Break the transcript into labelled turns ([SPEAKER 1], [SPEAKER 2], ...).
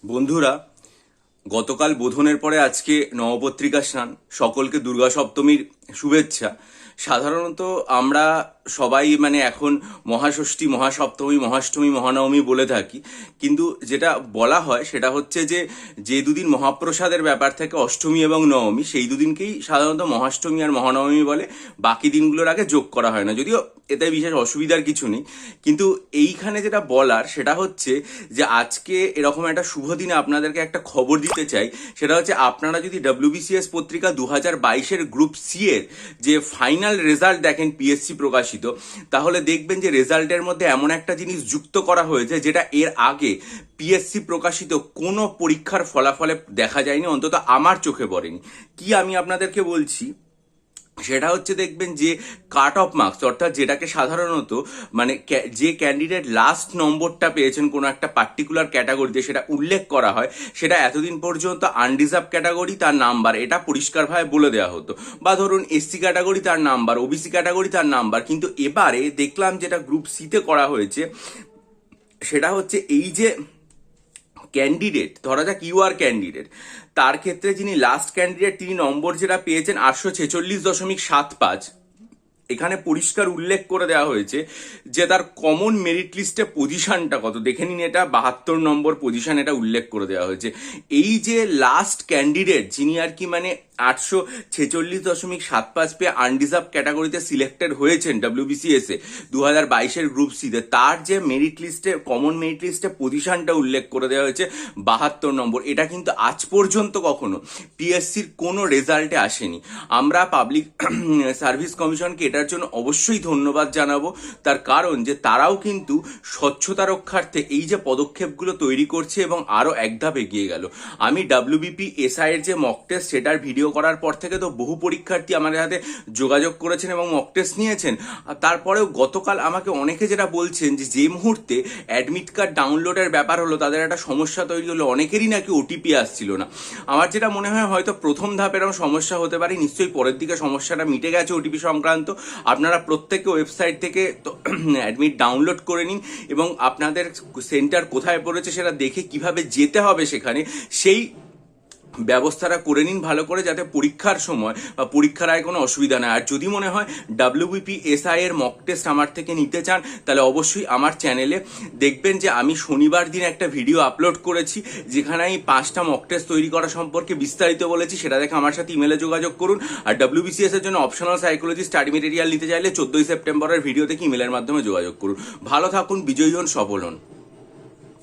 [SPEAKER 1] বন্ধুরা, গতকাল বোধনের পরে আজকে নবপত্রিকা স্নান। সকলকে দুর্গা সপ্তমীর শুভেচ্ছা। সাধারণত আমরা সবাই এখন মহাষষ্ঠী, মহাসপ্তমী, মহাষ্টমী, মহানবমী বলে থাকি, কিন্তু যেটা বলা হয় সেটা হচ্ছে যে যে দুদিন মহাপ্রসাদের ব্যাপার থাকে অষ্টমী এবং নবমী, সেই দুদিনকেই সাধারণত মহাষ্টমী আর মহানবমী বলে। বাকি দিনগুলোর আগে যোগ করা হয় না, যদিও এতে বিশেষ অসুবিধার কিছু নেই। কিন্তু এইখানে যেটা বলার সেটা হচ্ছে যে আজকে এরকম একটা শুভ দিনে আপনাদেরকে একটা খবর দিতে চাই। সেটা হচ্ছে আপনারা যদি WBCS পত্রিকা 2022-এর গ্রুপ সি এর যে ফাইনাল রেজাল্ট দেখেন পিএসসি প্রকাশিত, তাহলে দেখবেন যে রেজাল্টের মধ্যে এমন একটা জিনিস যুক্ত করা হয়েছে যেটা এর আগে পিএসসি প্রকাশিত কোনো পরীক্ষার ফলাফলে দেখা যায়নি, অন্তত আমার চোখে পড়েনি। কি আমি আপনাদেরকে বলছি সেটা হচ্ছে, দেখবেন যে কাট অফ মার্কস, অর্থাৎ যেটাকে সাধারণত যে ক্যান্ডিডেট লাস্ট নম্বরটা পেয়েছেন কোনো একটা পার্টিকুলার ক্যাটাগরিতে সেটা উল্লেখ করা হয়, সেটা এতদিন পর্যন্ত আনরিজার্ভ ক্যাটাগরি তার নাম্বার, এটা পরিষ্কারভাবে বলে দেওয়া হতো। বা ধরুন এসসি ক্যাটাগরি তার নাম্বার, ওবিসি ক্যাটাগরি তার নাম্বার। কিন্তু এবারে দেখলাম যেটা গ্রুপ সিতে করা হয়েছে সেটা হচ্ছে এই যে ক্যান্ডিডেট, ধরা যাক ইউআর ক্যান্ডিডেট, তার ক্ষেত্রে যিনি লাস্ট ক্যান্ডিডেট তিনি নম্বর যেটা পেয়েছেন 846.75, এখানে পরিষ্কার উল্লেখ করে দেওয়া হয়েছে যে তার কমন মেরিট লিস্টে পজিশনটা কত। দেখে নিন, এটা 72 নম্বর পজিশন, এটা উল্লেখ করে দেওয়া হয়েছে। এই যে লাস্ট ক্যান্ডিডেট যিনি 846.75 পেয়ে আনডিজার্ভ ক্যাটাগরিতে সিলেক্টেড হয়েছেন WBCS-এ 2022-এর গ্রুপ সিতে, তার যে মেরিট লিস্টে, কমন মেরিট লিস্টে পজিশনটা উল্লেখ করে দেওয়া হয়েছে 72 নম্বর। এটা কিন্তু আজ পর্যন্ত কখনো পিএসসির কোনো রেজাল্টে আসেনি। আমরা পাবলিক সার্ভিস কমিশনকে এটার জন্য অবশ্যই ধন্যবাদ জানাবো, তার কারণ যে তারাও কিন্তু স্বচ্ছতা রক্ষার্থে এই যে পদক্ষেপগুলো তৈরি করছে এবং আরও এক ধাপ এগিয়ে গেল। আমি WBPSI এর যে মক টেস্ট সেটার ভিডিও করার পর থেকে তো বহু পরীক্ষার্থী আমাদের হাতে যোগাযোগ করেছেন এবং মক টেস্ট নিয়েছেন। আর তারপরেও গতকাল আমাকে অনেকে যেটা বলছেন যে মুহূর্তে অ্যাডমিট কার্ড ডাউনলোডের ব্যাপার হলো তাদের একটা সমস্যা তৈরি হলো, অনেকেরই নাকি ওটিপি আসছিল না। আমার যেটা মনে হয় হয়তো প্রথম ধাপে এরকম সমস্যা হতে পারে, নিশ্চয়ই পরের দিকে সমস্যাটা মিটে গেছে ওটিপি সংক্রান্ত। আপনারা প্রত্যেকে ওয়েবসাইট থেকে অ্যাডমিট ডাউনলোড করে নিন এবং আপনাদের সেন্টার কোথায় পড়েছে সেটা দেখে কিভাবে যেতে হবে সেখানে সেই ব্যবস্থাটা করে নিন ভালো করে, যাতে পরীক্ষার সময় বা পরীক্ষার আগে কোনো অসুবিধা না। আর যদি মনে হয় WBPSI এর মক টেস্ট আমার থেকে নিতে চান, তাহলে অবশ্যই আমার চ্যানেলে দেখবেন যে আমি শনিবার দিন একটা ভিডিও আপলোড করেছি যেখানে আমি 5টা মক টেস্ট তৈরি করা সম্পর্কে বিস্তারিত বলেছি। সেটা দেখে আমার সাথে ইমেলে যোগাযোগ করুন। আর WBCS এর জন্য অপশনাল সাইকোলজি স্টাডি মেটেরিয়াল নিতে চাইলে 14ই সেপ্টেম্বরের ভিডিও থেকে ইমেলের মাধ্যমে যোগাযোগ করুন। ভালো থাকুন, বিজয়ী হন, সফল হন।